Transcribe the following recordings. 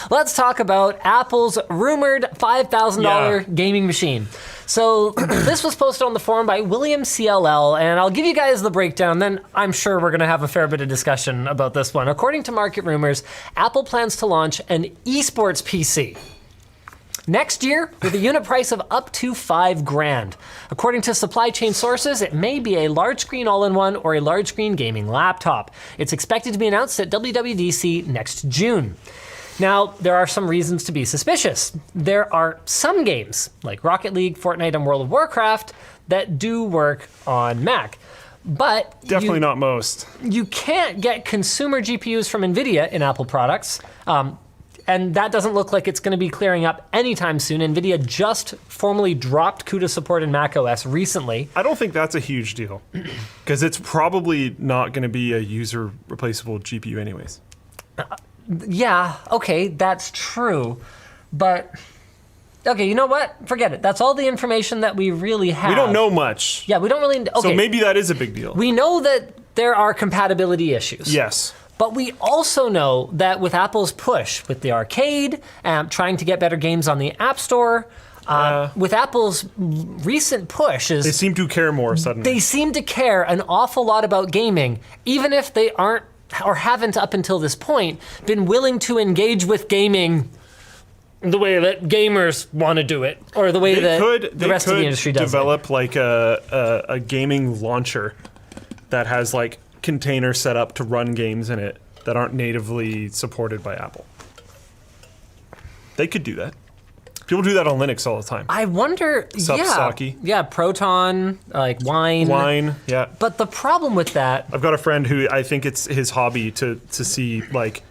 Let's talk about Apple's rumored $5,000 gaming machine. So this was posted on the forum by William CLL, and I'll give you guys the breakdown, then I'm sure we're gonna have a fair bit of discussion about this one. According to market rumors, Apple plans to launch an esports PC next year with a unit price of up to $5,000. According to supply chain sources, it may be a large screen all-in-one or a large screen gaming laptop. It's expected to be announced at WWDC next June. Now, there are some reasons to be suspicious. There are some games, like Rocket League, Fortnite, and World of Warcraft, that do work on Mac. But definitely not most. You can't get consumer GPUs from NVIDIA in Apple products. And that doesn't look like it's going to be clearing up anytime soon. NVIDIA just formally dropped CUDA support in macOS recently. I don't think that's a huge deal, because it's probably not going to be a user replaceable GPU anyways. Yeah, okay, that's true. But, okay, you know what? Forget it. That's all the information that we really have. We don't know much. Yeah, we don't really, okay. So maybe that is a big deal. We know that there are compatibility issues. Yes. But we also know that with Apple's push, with the arcade, trying to get better games on the App Store, with Apple's recent pushes, they seem to care more suddenly. They seem to care an awful lot about gaming, even if they aren't, or haven't up until this point, been willing to engage with gaming the way that gamers want to do it, or the way that the rest of the industry does it. They could develop like a gaming launcher that has like container set up to run games in it that aren't natively supported by Apple. They could do that. People do that on Linux all the time. I wonder, Subsaki. Yeah, Proton, like Wine. Wine, yeah. But the problem with that... I've got a friend who I think it's his hobby to see like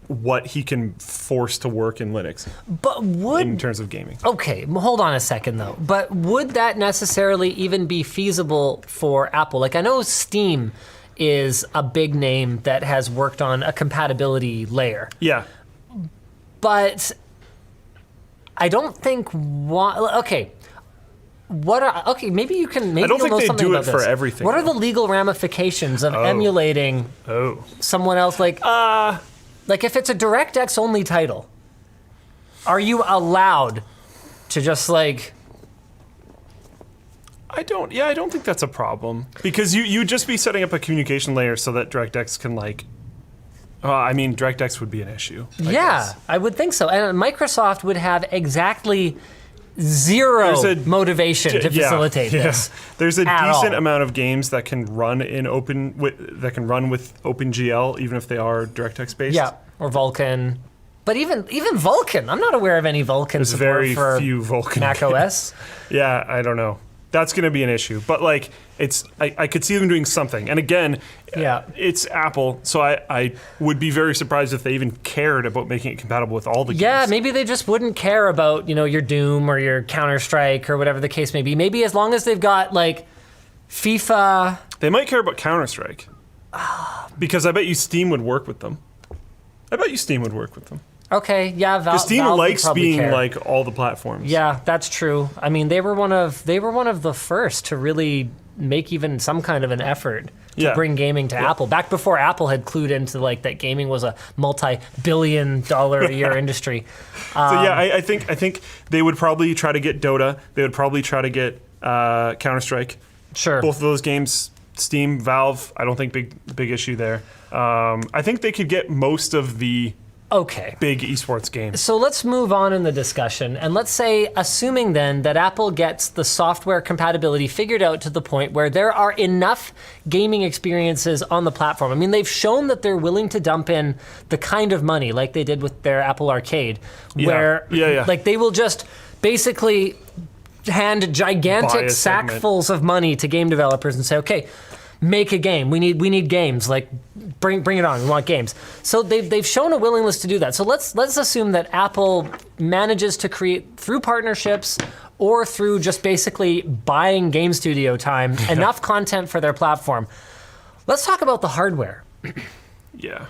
what he can force to work in Linux. But would... In terms of gaming. Okay, hold on a second though. But would that necessarily even be feasible for Apple? Like I know Steam is a big name that has worked on a compatibility layer. Yeah. But I don't think okay, maybe you can. Maybe I don't you'll know think they something do about it for this. everything. What are the legal ramifications of emulating someone else? Like if it's a DirectX only title, are you allowed to just like? I don't think that's a problem, because you'd just be setting up a communication layer so that DirectX can like. I mean, DirectX would be an issue. I guess. I would think so. And Microsoft would have exactly zero motivation to facilitate this. There's a decent amount of games that can run in with OpenGL, even if they are DirectX based. Yeah, or Vulkan. But even Vulkan, I'm not aware of any Vulkan support very for few Vulkan Mac OS. Yeah, I don't know. That's going to be an issue. But like, I could see them doing something. And again, it's Apple, so I would be very surprised if they even cared about making it compatible with all the games. Yeah, maybe they just wouldn't care about, your Doom or your Counter-Strike or whatever the case may be. Maybe as long as they've got like FIFA. They might care about Counter-Strike. Because I bet you Steam would work with them. Okay, yeah, Valve Steam likes being like all the platforms. Yeah, that's true. I mean, they were one of the first to really make even some kind of an effort to bring gaming to Apple. Back before Apple had clued into like that gaming was a multi-billion-dollar a year industry. I think they would probably try to get Dota. They would probably try to get Counter-Strike. Sure. Both of those games, Steam, Valve. I don't think big issue there. I think they could get most of the. Okay. Big esports game. So let's move on in the discussion, and let's say, assuming then that Apple gets the software compatibility figured out to the point where there are enough gaming experiences on the platform. I mean, they've shown that they're willing to dump in the kind of money like they did with their Apple Arcade, where like they will just basically hand gigantic sackfuls of money to game developers and say, okay, make a game. We need games. Like, bring it on. We want games. So they've shown a willingness to do that. So let's assume that Apple manages to create through partnerships or through just basically buying game studio time enough content for their platform. Let's talk about the hardware. Yeah.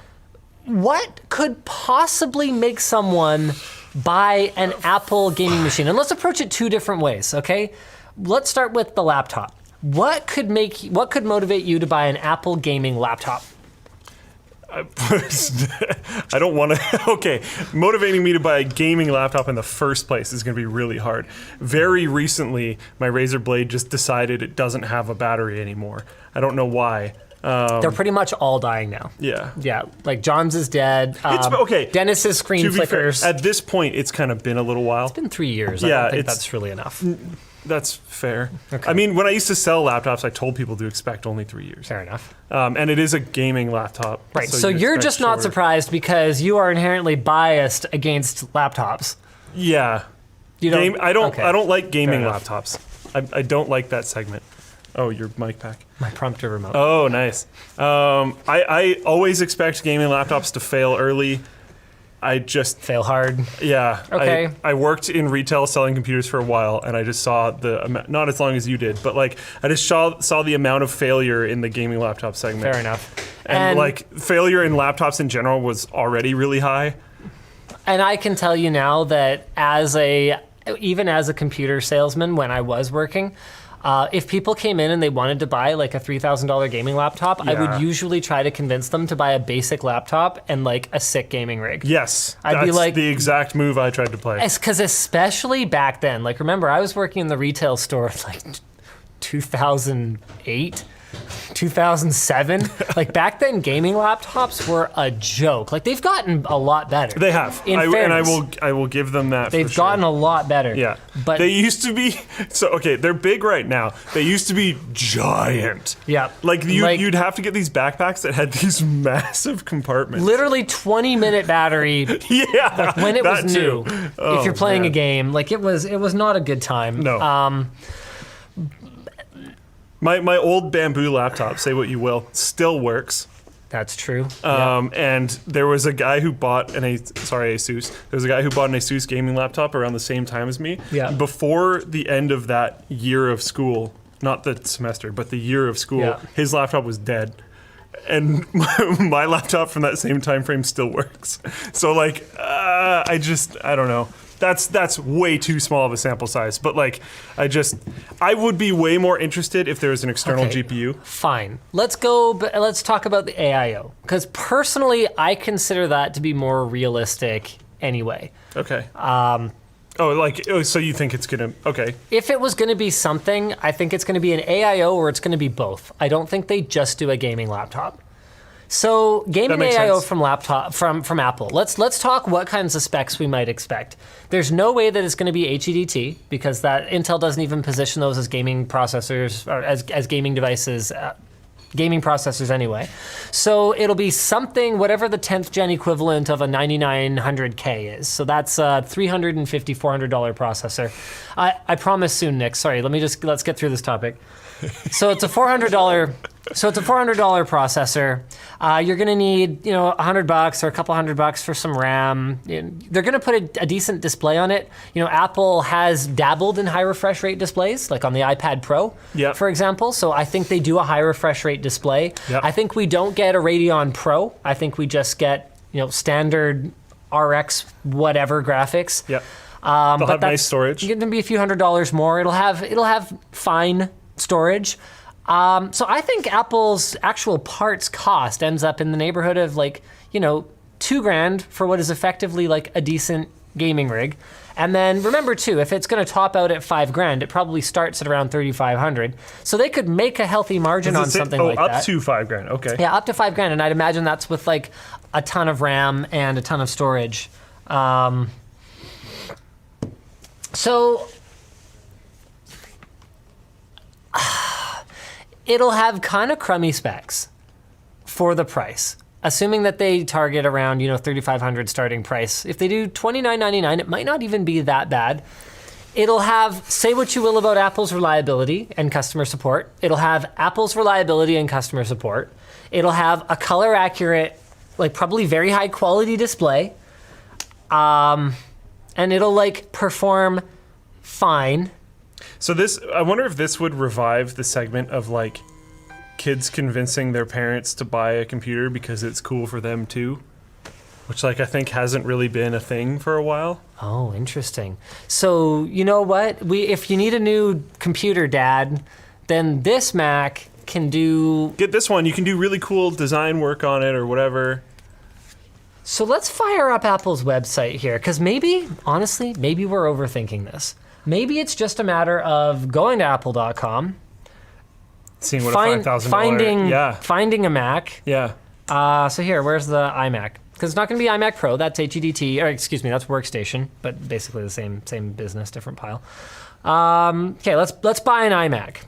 What could possibly make someone buy an Apple gaming machine? And let's approach it two different ways. Okay. Let's start with the laptop. What could motivate you to buy an Apple gaming laptop? I don't want to. Okay, motivating me to buy a gaming laptop in the first place is going to be really hard. Very recently, my Razer Blade just decided it doesn't have a battery anymore. I don't know why. They're pretty much all dying now. Yeah. Yeah, like John's is dead. Okay. Dennis's screen To be fair, flickers. at this point, it's kind of been a little while. It's been 3 years. Yeah, I don't think it's- that's really enough. That's fair. Okay. I mean, when I used to sell laptops, I told people to expect only 3 years. Fair enough. And it is a gaming laptop. Right, so you're expect just not shorter. surprised because you are inherently biased against laptops. Yeah. You don't. I don't. okay. I don't like gaming Fair enough. laptops. I don't like that segment. Oh, your mic pack. My prompter remote. Oh, nice. I always expect gaming laptops to fail early. I just, Fail hard. yeah. Okay. I worked in retail selling computers for a while, and I just saw not as long as you did, but like I just saw the amount of failure in the gaming laptop segment. Fair enough. And like failure in laptops in general was already really high. And I can tell you now that even as a computer salesman when I was working, if people came in and they wanted to buy like a $3,000 gaming laptop, I Yeah. would usually try to convince them to buy a basic laptop and like a sick gaming rig. Yes. I'd be that's like- the exact move I tried to play. Because especially back then, like remember I was working in the retail store like 2008, 2007. Like back then, gaming laptops were a joke. Like they've gotten a lot better. They have. In And fairness, I will give them that. they've for sure. gotten a lot better. Yeah, but they used to be okay. They're big right now. They used to be giant. yeah, Like you'd have to get these backpacks that had these massive compartments. literally 20-minute battery Yeah, when it was that new. too. If you're playing man. a game, like it was not a good time. No. My old bamboo laptop, say what you will, still works. That's true. Yeah. And there was a guy who bought Asus. There was a guy who bought an Asus gaming laptop around the same time as me. Yeah. Before the end of that year of school, not the semester, but the year of school, Yeah. his laptop was dead. And my laptop from that same time frame still works. So like, I don't know. That's way too small of a sample size. But like, I would be way more interested if there was an external Okay. GPU. Fine. Let's talk about the AIO. Because personally, I consider that to be more realistic anyway. Okay. So you think it's gonna? Okay. If it was going to be something, I think it's going to be an AIO or it's going to be both. I don't think they just do a gaming laptop. So gaming makes AIO sense. from Apple. Let's talk what kinds of specs we might expect. There's no way that it's going to be HEDT because that Intel doesn't even position those as gaming processors or as gaming devices. Gaming processors anyway. So it'll be something, whatever the 10th gen equivalent of a 9900K is. So that's a $350, $400 processor. I promise soon, Nick. Sorry, let's get through this topic. So it's a $400 processor. You're going to need, $100 or a couple $100 for some RAM. They're going to put a decent display on it. Apple has dabbled in high refresh rate displays, like on the iPad Pro, Yep. for example. So I think they do a high refresh rate display. Yep. I think we don't get a Radeon Pro. I think we just get, standard RX whatever graphics. Yep. But They'll have nice that's storage. going to be a few $100s more. It'll have fine storage. So I think Apple's actual parts cost ends up in the neighborhood of $2,000 for what is effectively like a decent gaming rig. And then remember too, if it's going to top out at $5,000, it probably starts at around $3,500. So they could make a healthy margin on something like up that. to $5,000. Okay. Yeah, up to $5,000, and I'd imagine that's with like a ton of RAM and a ton of storage. So it'll have kind of crummy specs for the price, assuming that they target around $3,500 starting price. If they do $29.99, it might not even be that bad. It'll have, say what you will about Apple's reliability and customer support. It'll have Apple's reliability and customer support. It'll have a color accurate, like probably very high quality display. And it'll like perform fine. So I wonder if this would revive the segment of like kids convincing their parents to buy a computer because it's cool for them too, which like I think hasn't really been a thing for a while. Oh, interesting. So you know what? If you need a new computer, Dad, then this Mac can do. Get this one. You can do really cool design work on it or whatever. So let's fire up Apple's website here, because maybe, honestly, maybe we're overthinking this. Maybe it's just a matter of going to apple.com, Seeing what a $5,000. finding a Mac. Yeah. So here, where's the iMac? Because it's not going to be iMac Pro. That's HEDT, or excuse me, that's Workstation, but basically the same business, different pile. Okay, let's buy an iMac.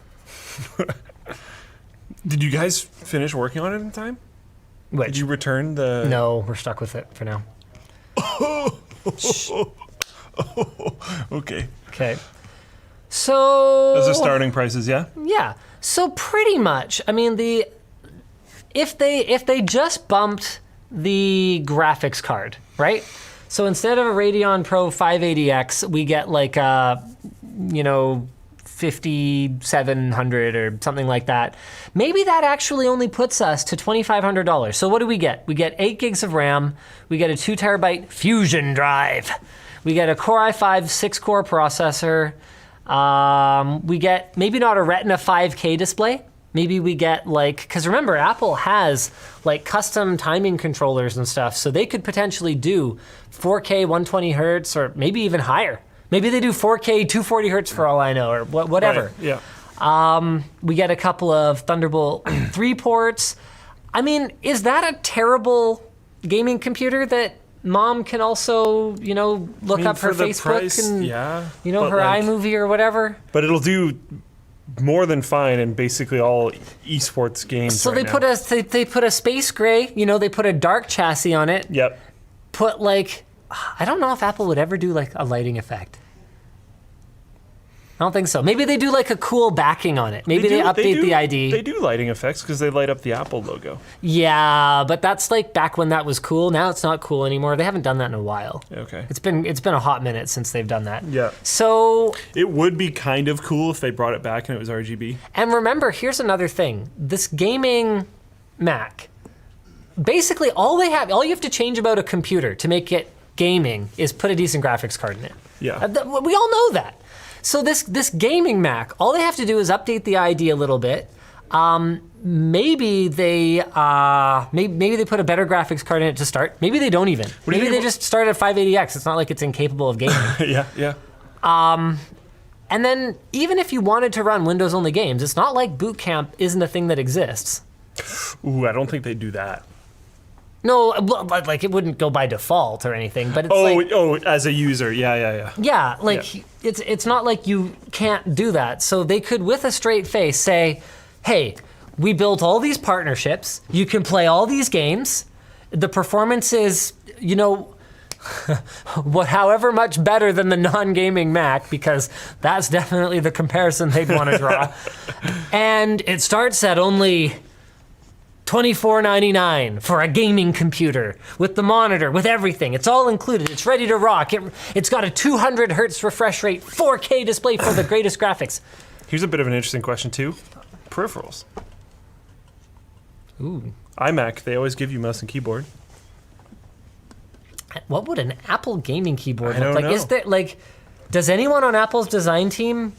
Did you guys finish working on it in time? Which? Did you return the? No, we're stuck with it for now. Okay. Okay. So Those are starting prices, yeah? yeah. So pretty much, I mean, if they just bumped the graphics card, right? So instead of a Radeon Pro 580X, we get like a, 5700 or something like that. Maybe that actually only puts us to $2,500. So what do we get? We get 8 gigs of RAM. We get a 2 terabyte Fusion drive. We get a Core i5 6-core processor. We get maybe not a Retina 5K display. Maybe we get because remember, Apple has like custom timing controllers and stuff, so they could potentially do 4K 120 hertz or maybe even higher. Maybe they do 4K 240 hertz for all I know, or whatever. Right. Yeah. We get a couple of Thunderbolt 3 ports. I mean, is that a terrible gaming computer that mom can also, look up her Facebook price, and, yeah, her iMovie or whatever? But it'll do more than fine in basically all esports games. So right they put a space gray, they put a dark chassis on it. Yep. Put I don't know if Apple would ever do a lighting effect. I don't think so. Maybe they do a cool backing on it. Maybe they update the ID. They do lighting effects because they light up the Apple logo. Yeah, but that's back when that was cool. Now it's not cool anymore. They haven't done that in a while. Okay. It's been a hot minute since they've done that. Yeah. So it would be kind of cool if they brought it back and it was RGB. And remember, here's another thing. This gaming Mac, basically all you have to change about a computer to make it gaming is put a decent graphics card in it. Yeah. We all know that. So this gaming Mac, all they have to do is update the ID a little bit. Maybe they put a better graphics card in it to start. Maybe they don't even. Maybe they just start at 580X. It's not like it's incapable of gaming. Yeah. And then even if you wanted to run Windows-only games, it's not like Boot Camp isn't a thing that exists. Ooh, I don't think they do that. No, it wouldn't go by default or anything, but it's as a user, yeah. Yeah, it's not like you can't do that. So they could, with a straight face, say, hey, we built all these partnerships. You can play all these games. The performance is, however much better than the non-gaming Mac, because that's definitely the comparison they'd want to draw. And it starts at only $24.99 for a gaming computer with the monitor, with everything. It's all included. It's ready to rock. It's got a 200 hertz refresh rate, 4K display for the greatest graphics. Here's a bit of an interesting question too. Peripherals. Ooh. iMac, they always give you mouse and keyboard. What would an Apple gaming keyboard I look like? don't know. Is there does anyone on Apple's design team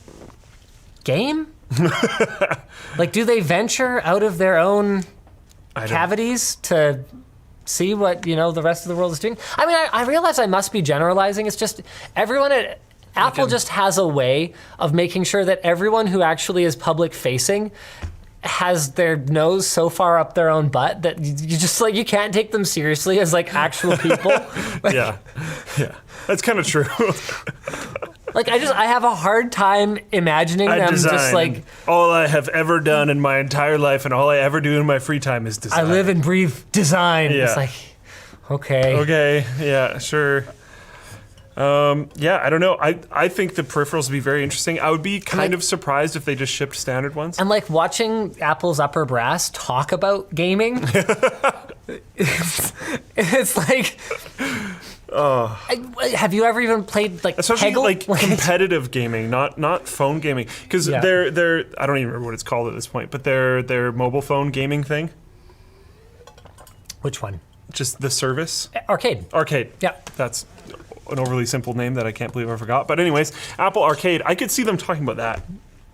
game? Do they venture out of their own cavities to see what the rest of the world is doing? I mean, I realize I must be generalizing. It's just everyone at Apple just has a way of making sure that everyone who actually is public facing has their nose so far up their own butt that you just you can't take them seriously as actual people. Yeah, that's kind of true. I have a hard time imagining them just all I have ever done in my entire life and all I ever do in my free time is design. I live and breathe design. Yeah. It's okay. Okay, yeah, sure. I don't know. I think the peripherals would be very interesting. I would be kind of surprised if they just shipped standard ones. And watching Apple's upper brass talk about gaming, it's have you ever even played especially Peggle? Competitive gaming, not phone gaming, because they're I don't even remember what it's called at this point, but their mobile phone gaming thing. Which one? Just the service. Arcade. Yeah. That's an overly simple name that I can't believe I forgot. But anyways, Apple Arcade, I could see them talking about that.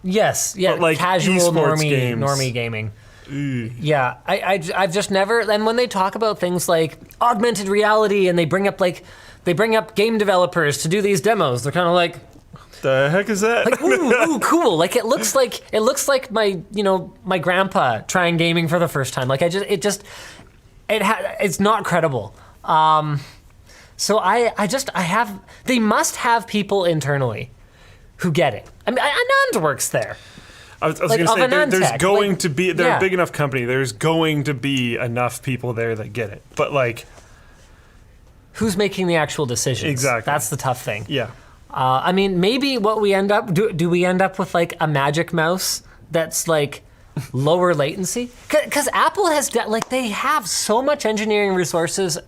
Yes, yeah, But, like, casual esports games. normie gaming. Yeah, I've just never. And when they talk about things like augmented reality, and they bring up game developers to do these demos, they're kind of like, The heck is that? like ooh, cool. Like it looks like my grandpa trying gaming for the first time. Like it's not credible. So they must have people internally who get it. I mean, Anand works there. I was like, going to say, there's Avantech, going like, to be, they're yeah. a big enough company, there's going to be enough people there that get it. But, like... Who's making the actual decisions? Exactly. That's the tough thing. Yeah. I mean, maybe what we end up, do we end up with, like, a magic mouse that's, like, lower latency? Because Apple they have so much engineering resources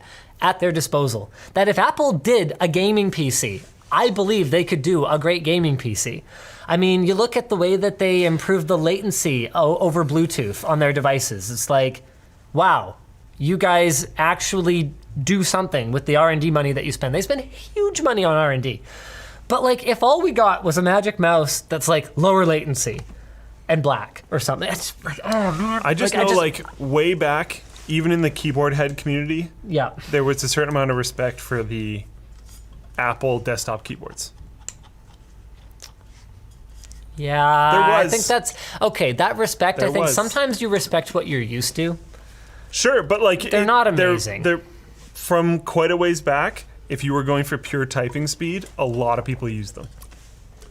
at their disposal that if Apple did a gaming PC, I believe they could do a great gaming PC. I mean, you look at the way that they improved the latency over Bluetooth on their devices. It's like, wow, you guys actually do something with the R&D money that you spend. They spend huge money on R&D. But like, if all we got was a magic mouse that's like lower latency and black or something, it's like, oh man. I just know, way back, even in the keyboard head community, yeah, there was a certain amount of respect for the Apple desktop keyboards. Yeah, There was. I think that's okay. That respect, There I think was. sometimes you respect what you're used to. Sure, but like... They're not amazing. They're from quite a ways back, if you were going for pure typing speed, a lot of people used them.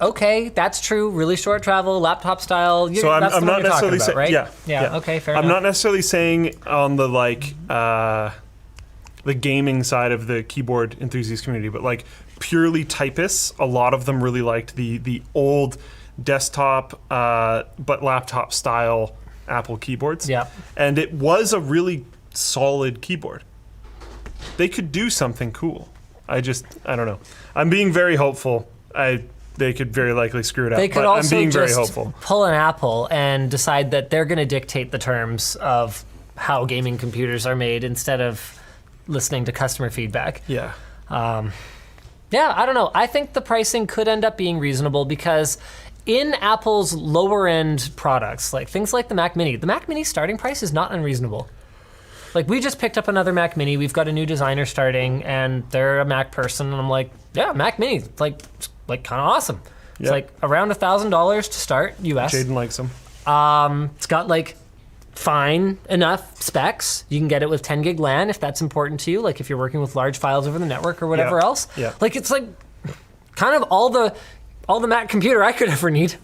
Okay, that's true. Really short travel, laptop style. So that's I'm the one not you're talking necessarily about, saying... right? Yeah. Okay, fair I'm enough. not necessarily saying on the the gaming side of the keyboard enthusiast community, but like purely typists, a lot of them really liked the old desktop but laptop style Apple keyboards. Yeah. And it was a really solid keyboard. They could do something cool. I don't know. I'm being very hopeful. They could very likely screw it up. They could but also I'm being very just hopeful. pull an Apple and decide that they're going to dictate the terms of how gaming computers are made instead of listening to customer feedback. Yeah. Yeah, I don't know. I think the pricing could end up being reasonable because in Apple's lower end products, like things like the Mac Mini starting price is not unreasonable. Like we just picked up another Mac Mini. We've got a new designer starting, and they're a Mac person, and I'm like, yeah, Mac Mini, it's like kind of awesome. It's Yeah. like around $1,000 to start US. Jaden likes them. It's got like fine enough specs. You can get it with 10 gig LAN if that's important to you, like if you're working with large files over the network or whatever else. Yeah. Like it's like kind of all the Mac computer I could ever need.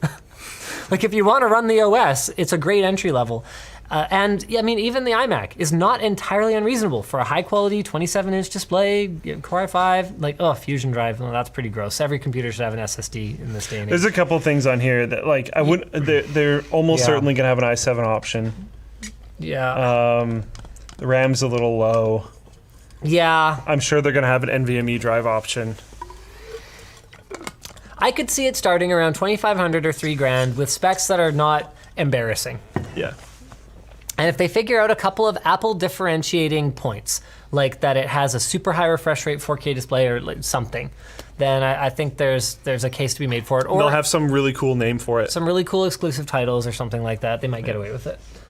Like if you want to run the OS, it's a great entry level. And I mean, even the iMac is not entirely unreasonable for a high quality 27-inch display, Core i5, like, Fusion Drive. Well, that's pretty gross. Every computer should have an SSD in this day and age. There's a couple things on here that like I wouldn't. They're almost Yeah. certainly gonna have an i7 option. Yeah. The RAM's a little low. Yeah. I'm sure they're gonna have an NVMe drive option. I could see it starting around $2,500 or $3,000 with specs that are not embarrassing. Yeah. And if they figure out a couple of Apple differentiating points, like that it has a super high refresh rate 4K display or like something, then I think there's a case to be made for it. Or They'll have some really cool name for it. some really cool exclusive titles or something like that. They might get away with it.